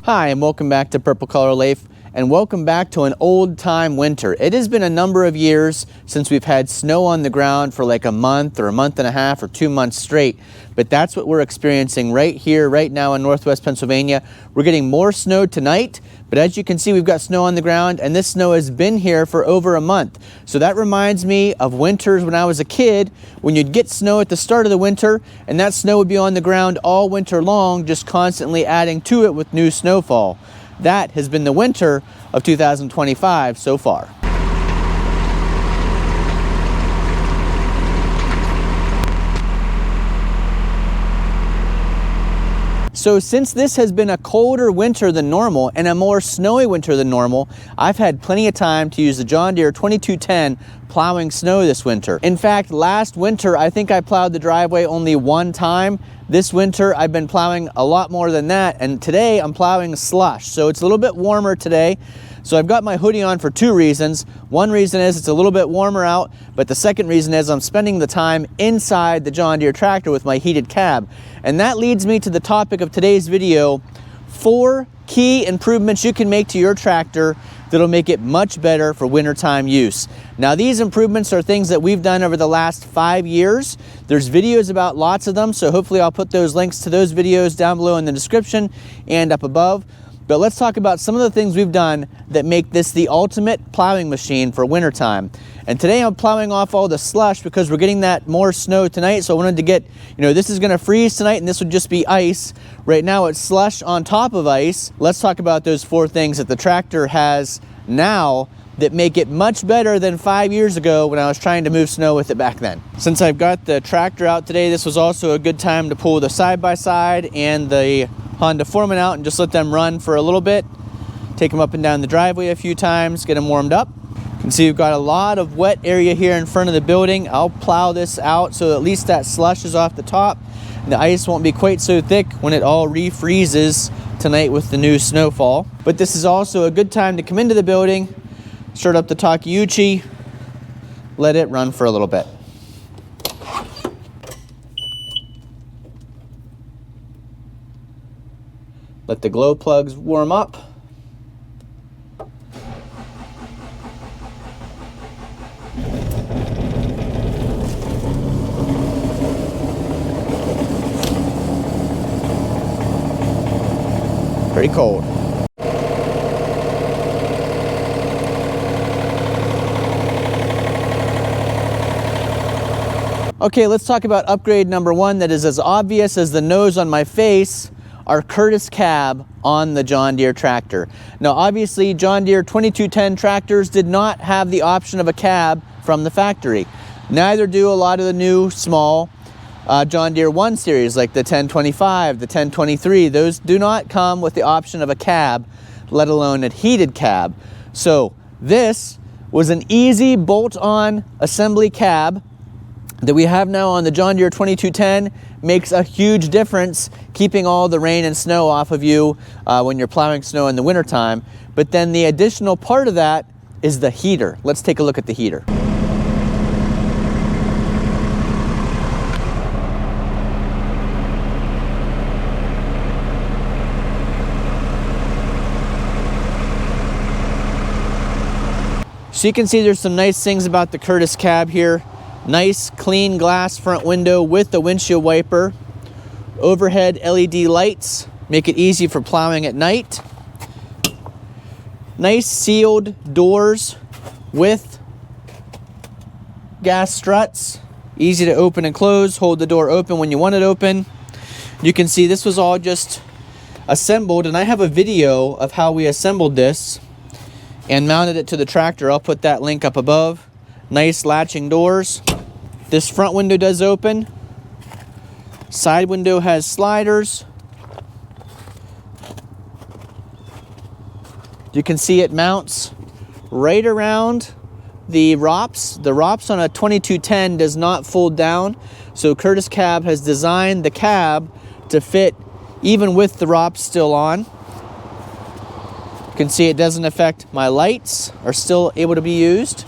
Hi, and welcome back to Purple Color Life, and welcome back to an old time winter. It has been a number of years since we've had snow on the ground for like a month or a month and a half or 2 months straight, but that's what we're experiencing right here, right now in Northwest Pennsylvania. We're getting more snow tonight, but as you can see, we've got snow on the ground, and this snow has been here for over a month. So that reminds me of winters when I was a kid, when you'd get snow at the start of the winter, and that snow would be on the ground all winter long, just constantly adding to it with new snowfall. That has been the winter of 2025 so far. So since this has been a colder winter than normal and a more snowy winter than normal, I've had plenty of time to use the John Deere 2210 plowing snow this winter. In fact, last winter, I think I plowed the driveway only one time. This winter, I've been plowing a lot more than that, and today I'm plowing slush. So it's a little bit warmer today. So I've got my hoodie on for two reasons. One reason is it's a little bit warmer out, but the second reason is I'm spending the time inside the John Deere tractor with my heated cab. And that leads me to the topic of today's video: 4 key improvements you can make to your tractor that'll make it much better for wintertime use. Now, these improvements are things that we've done over the last 5 years. There's videos about lots of them, so hopefully I'll put those links to those videos down below in the description and up above. But let's talk about some of the things we've done that make this the ultimate plowing machine for wintertime. And today I'm plowing off all the slush because we're getting that more snow tonight. So I wanted to get, this is gonna freeze tonight and this would just be ice. Right now it's slush on top of ice. Let's talk about those 4 things that the tractor has now that make it much better than 5 years ago when I was trying to move snow with it back then. Since I've got the tractor out today, this was also a good time to pull the side-by-side and the Honda Foreman out and just let them run for a little bit. Take them up and down the driveway a few times, get them warmed up. You can see we've got a lot of wet area here in front of the building. I'll plow this out so at least that slush is off the top and the ice won't be quite so thick when it all refreezes tonight with the new snowfall. But this is also a good time to come into the building, start up the Takeuchi, let it run for a little bit. Let the glow plugs warm up. Pretty cold. Okay, let's talk about upgrade number 1 that is as obvious as the nose on my face: our Curtis cab on the John Deere tractor. Now obviously John Deere 2210 tractors did not have the option of a cab from the factory. Neither do a lot of the new small John Deere 1 series like the 1025, the 1023. Those do not come with the option of a cab, let alone a heated cab. So this was an easy bolt-on assembly cab that we have now on the John Deere 2210. Makes a huge difference keeping all the rain and snow off of you when you're plowing snow in the wintertime. But then the additional part of that is the heater. Let's take a look at the heater. So you can see there's some nice things about the Curtis cab here. Nice clean glass front window with the windshield wiper. Overhead LED lights make it easy for plowing at night. Nice sealed doors with gas struts. Easy to open and close. Hold the door open when you want it open. You can see this was all just assembled, and I have a video of how we assembled this and mounted it to the tractor. I'll put that link up above. Nice latching doors. This front window does open. Side window has sliders. You can see it mounts right around the ROPS. The ROPS on a 2210 does not fold down, so Curtis Cab has designed the cab to fit even with the ROPS still on. You can see it doesn't affect my lights, are still able to be used.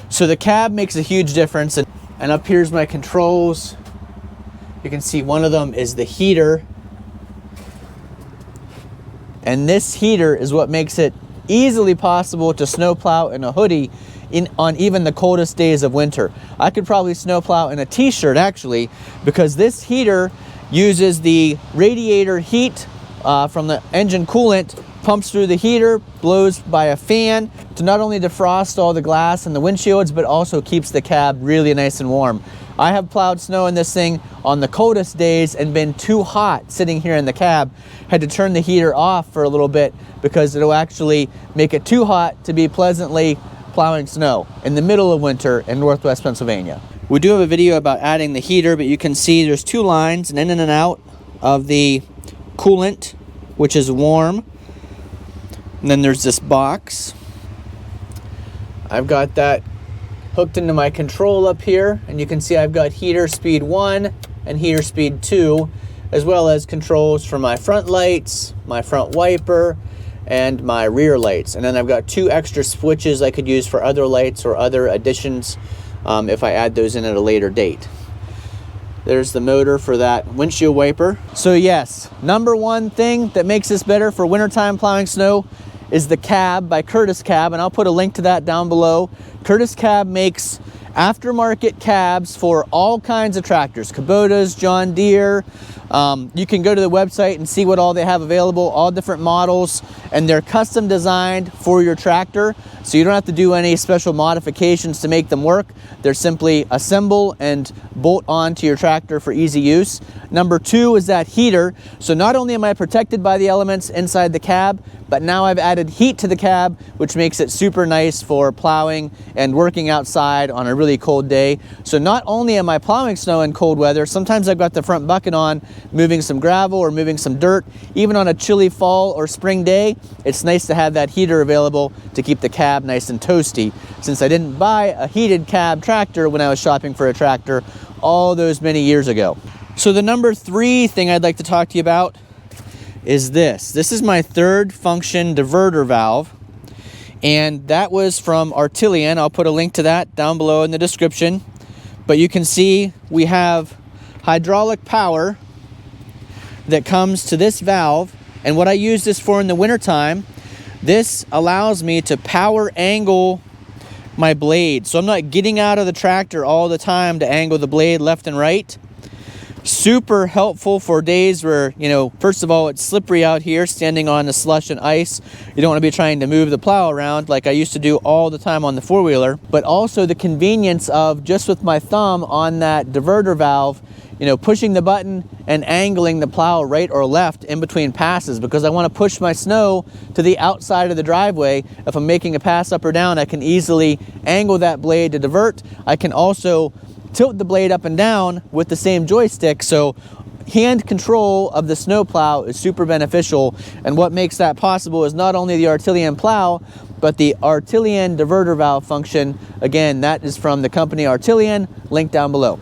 So the cab makes a huge difference, and up here's my controls. You can see one of them is the heater. And this heater is what makes it easily possible to snowplow in a hoodie on even the coldest days of winter. I could probably snowplow in a t-shirt actually, because this heater uses the radiator heat from the engine coolant, pumps through the heater, blows by a fan to not only defrost all the glass and the windshields, but also keeps the cab really nice and warm. I have plowed snow in this thing on the coldest days and been too hot sitting here in the cab. Had to turn the heater off for a little bit because it'll actually make it too hot to be pleasantly plowing snow in the middle of winter in Northwest Pennsylvania. We do have a video about adding the heater, but you can see there's two lines, an in and an out of the coolant, which is warm. And then there's this box. I've got that hooked into my control up here, and you can see I've got heater speed 1 and heater speed 2, as well as controls for my front lights, my front wiper, and my rear lights. And then I've got 2 extra switches I could use for other lights or other additions if I add those in at a later date. There's the motor for that windshield wiper. So yes, number one thing that makes this better for wintertime plowing snow is the cab by Curtis Cab, and I'll put a link to that down below. Curtis Cab makes aftermarket cabs for all kinds of tractors, Kubotas, John Deere. You can go to the website and see what all they have available, all different models, and they're custom designed for your tractor, so you don't have to do any special modifications to make them work. They're simply assemble and bolt onto your tractor for easy use. Number 2 is that heater. So not only am I protected by the elements inside the cab, but now I've added heat to the cab, which makes it super nice for plowing and working outside on a really cold day. So not only am I plowing snow in cold weather, sometimes I've got the front bucket on, moving some gravel or moving some dirt. Even on a chilly fall or spring day, it's nice to have that heater available to keep the cab nice and toasty, since I didn't buy a heated cab tractor when I was shopping for a tractor all those many years ago. So the number 3 thing I'd like to talk to you about is this. This is my third function diverter valve, and that was from Artilian. I'll put a link to that down below in the description. But you can see we have hydraulic power that comes to this valve, and what I use this for in the wintertime, this allows me to power angle my blade. So I'm not getting out of the tractor all the time to angle the blade left and right. Super helpful for days where, you know, first of all, it's slippery out here standing on the slush and ice. You don't want to be trying to move the plow around like I used to do all the time on the four-wheeler, but also the convenience of just with my thumb on that diverter valve, you know, pushing the button and angling the plow right or left in between passes, because I want to push my snow to the outside of the driveway. If I'm making a pass up or down, I can easily angle that blade to divert. I can also tilt the blade up and down with the same joystick, so hand control of the snow plow is super beneficial. And what makes that possible is not only the Artilian plow, but the Artilian diverter valve function. Again, that is from the company Artilian, link down below.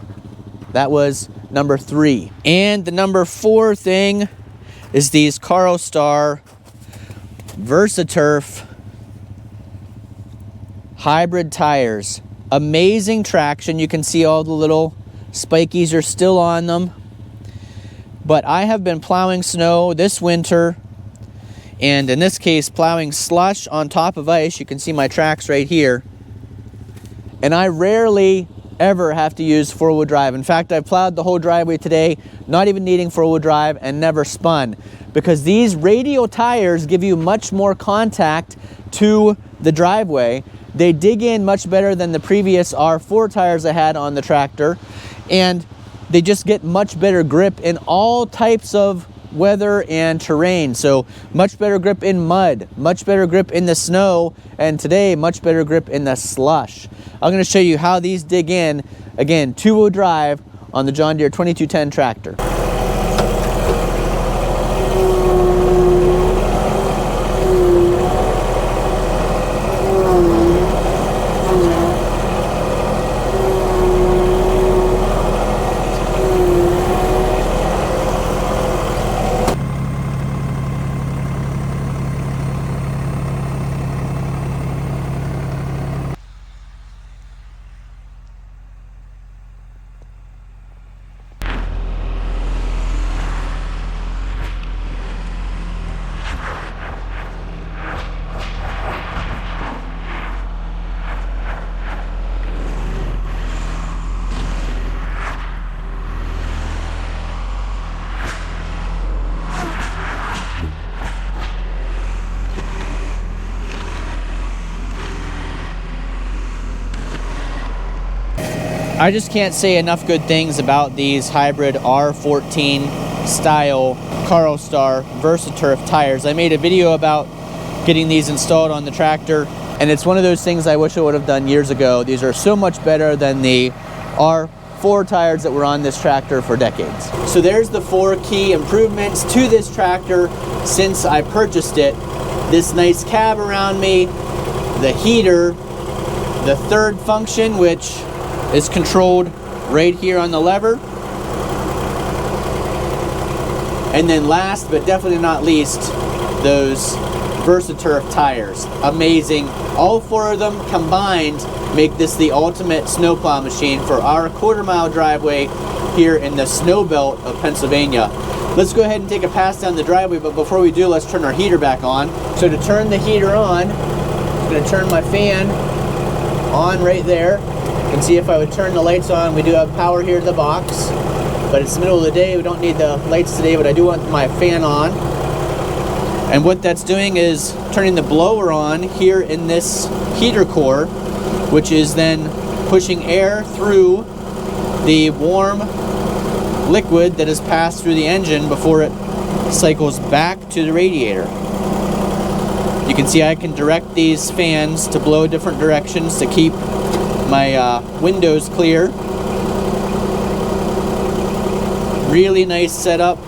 That was number 3. And the number 4 thing is these Carlstar VersaTurf hybrid tires. Amazing traction. You can see all the little spikies are still on them. But I have been plowing snow this winter, and in this case plowing slush on top of ice. You can see my tracks right here. And I rarely ever have to use four-wheel drive. In fact, I've plowed the whole driveway today, not even needing four-wheel drive, and never spun, because these radial tires give you much more contact to the driveway. They dig in much better than the previous R4 tires I had on the tractor, and they just get much better grip in all types of weather and terrain. So much better grip in mud, much better grip in the snow, and today much better grip in the slush. I'm going to show you how these dig in, again, two-wheel drive on the John Deere 2210 tractor. I just can't say enough good things about these hybrid R14 Stihl Carlstar VersaTurf tires. I made a video about getting these installed on the tractor, and it's one of those things I wish I would have done years ago. These are so much better than the R4 tires that were on this tractor for decades. So there's the 4 key improvements to this tractor since I purchased it. This nice cab around me, the heater, the third function, which is controlled right here on the lever. And then last but definitely not least, those VersaTurf tires. Amazing. All 4 of them combined make this the ultimate snowplow machine for our quarter-mile driveway here in the snow belt of Pennsylvania. Let's go ahead and take a pass down the driveway, but before we do, let's turn our heater back on. So to turn the heater on, I'm going to turn my fan on right there. You can see if I would turn the lights on, we do have power here to the box, but it's the middle of the day, we don't need the lights today, but I do want my fan on. And what that's doing is turning the blower on here in this heater core, which is then pushing air through the warm liquid that has passed through the engine before it cycles back to the radiator. You can see I can direct these fans to blow different directions to keep my windows clear. Really nice setup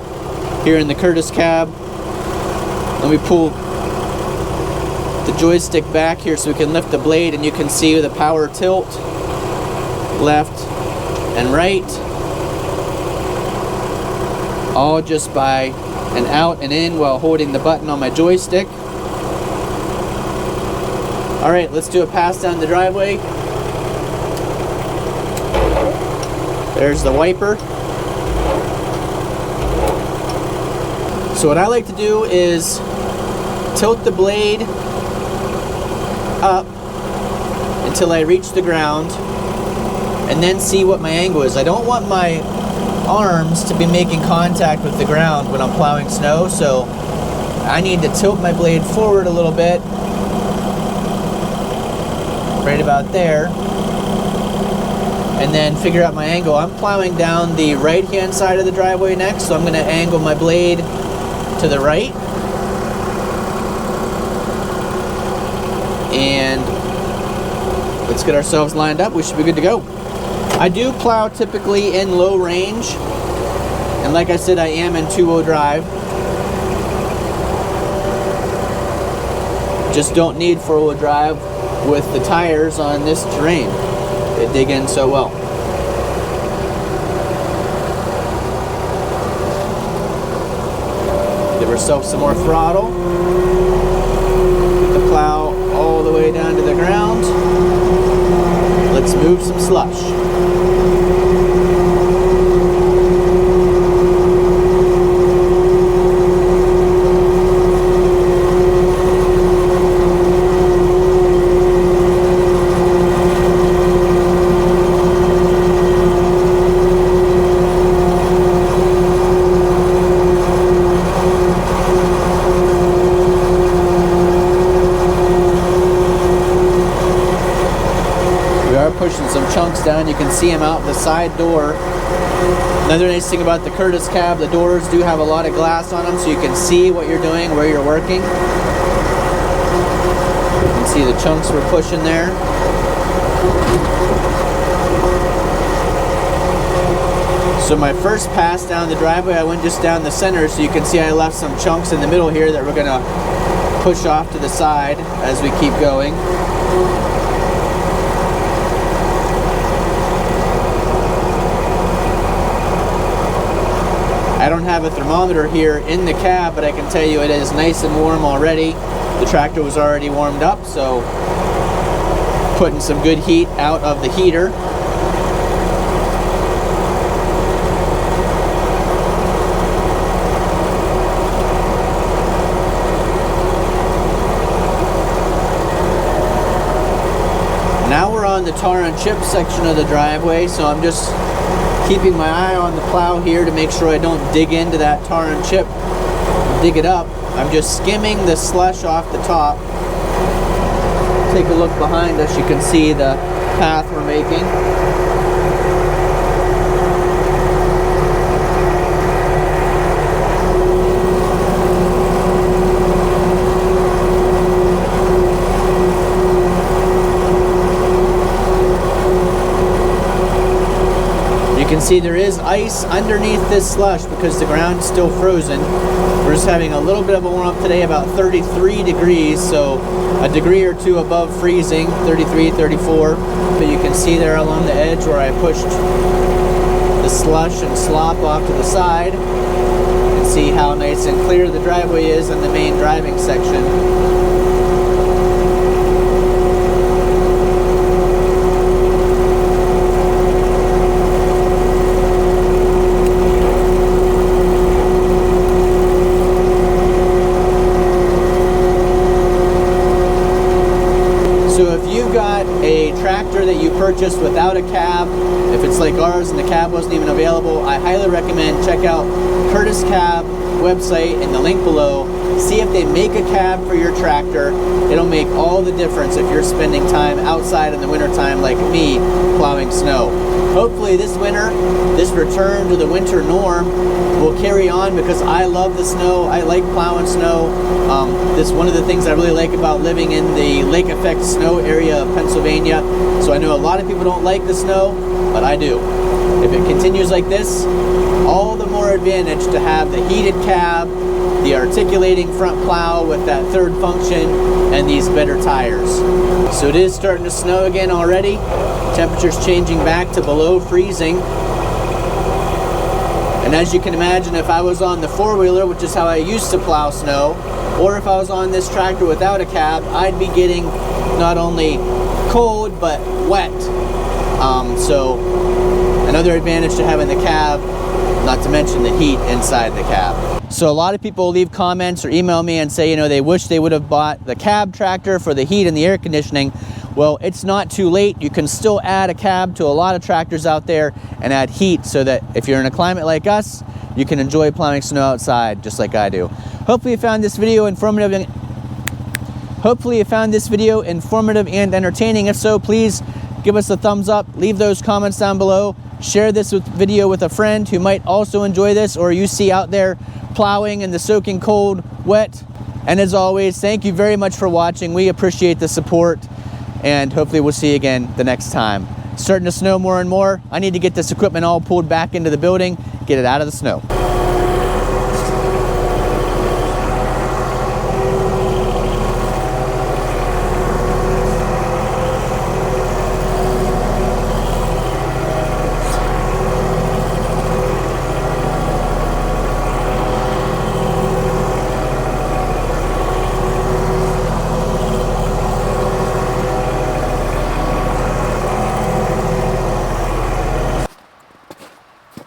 here in the Curtis cab. Let me pull the joystick back here so we can lift the blade, and you can see the power tilt left and right, all just by an out and in while holding the button on my joystick. Alright, let's do a pass down the driveway. There's the wiper. So what I like to do is tilt the blade up until I reach the ground and then see what my angle is. I don't want my arms to be making contact with the ground when I'm plowing snow, so I need to tilt my blade forward a little bit, right about there, and then figure out my angle. I'm plowing down the right hand side of the driveway next, so I'm going to angle my blade to the right, and let's get ourselves lined up. We should be good to go. I do plow typically in low range, and like I said, I am in 2-wheel drive. Just don't need 4-wheel drive with the tires on this terrain. They dig in so well. Give ourselves some more throttle. Get the plow all the way down to the ground. Let's move some slush. Pushing some chunks down. You can see them out the side door. Another nice thing about the Curtis cab, the doors do have a lot of glass on them, so you can see what you're doing, where you're working. You can see the chunks we're pushing there. So my first pass down the driveway, I went just down the center, so you can see I left some chunks in the middle here that we're going to push off to the side as we keep going. I don't have a thermometer here in the cab, but I can tell you it is nice and warm already. The tractor was already warmed up, so putting some good heat out of the heater. Now we're on the tar and chip section of the driveway, so I'm just keeping my eye on the plow here to make sure I don't dig into that tar and chip, dig it up. I'm just skimming the slush off the top. Take a look behind us, you can see the path we're making. see there is ice underneath this slush because the ground's still frozen. We're just having a little bit of a warm up today, about 33 degrees, so a degree or two above freezing, 33, 34. But you can see there along the edge where I pushed the slush and slop off to the side. And see how nice and clear the driveway is in the main driving section. That you purchased without a cab, if it's like ours and the cab wasn't even available, I highly recommend check out Curtis Cab website in the link below. See if they make a cab for your tractor. It'll make all the difference if you're spending time outside in the wintertime like me plowing snow. Hopefully this winter, this return to the winter norm will carry on because I love the snow. I like plowing snow. This is one of the things I really like about living in the lake effect snow area of Pennsylvania. So I know a lot of people don't like the snow, but I do. If it continues like this, all the more advantage to have the heated cab, the articulating front plow with that third function, and these better tires. So it is starting to snow again already. Temperature's changing back to below freezing. And as you can imagine, if I was on the four-wheeler, which is how I used to plow snow, or if I was on this tractor without a cab, I'd be getting not only cold, but wet. So another advantage to having the cab, not to mention the heat inside the cab. So a lot of people leave comments or email me and say, you know, they wish they would have bought the cab tractor for the heat and the air conditioning. Well, it's not too late. You can still add a cab to a lot of tractors out there and add heat so that if you're in a climate like us, you can enjoy plowing snow outside just like I do. Hopefully you found this video informative and entertaining. If so, please give us a thumbs up, leave those comments down below, share this video with a friend who might also enjoy this or you see out there plowing in the soaking cold, wet. And as always, thank you very much for watching. We appreciate the support and hopefully we'll see you again the next time. It's starting to snow more and more. I need to get this equipment all pulled back into the building, get it out of the snow.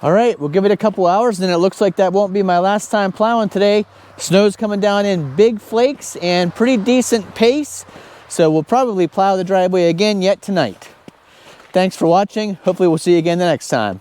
All right, we'll give it a couple hours and it looks like that won't be my last time plowing today. Snow's coming down in big flakes and pretty decent pace. So we'll probably plow the driveway again yet tonight. Thanks for watching. Hopefully we'll see you again the next time.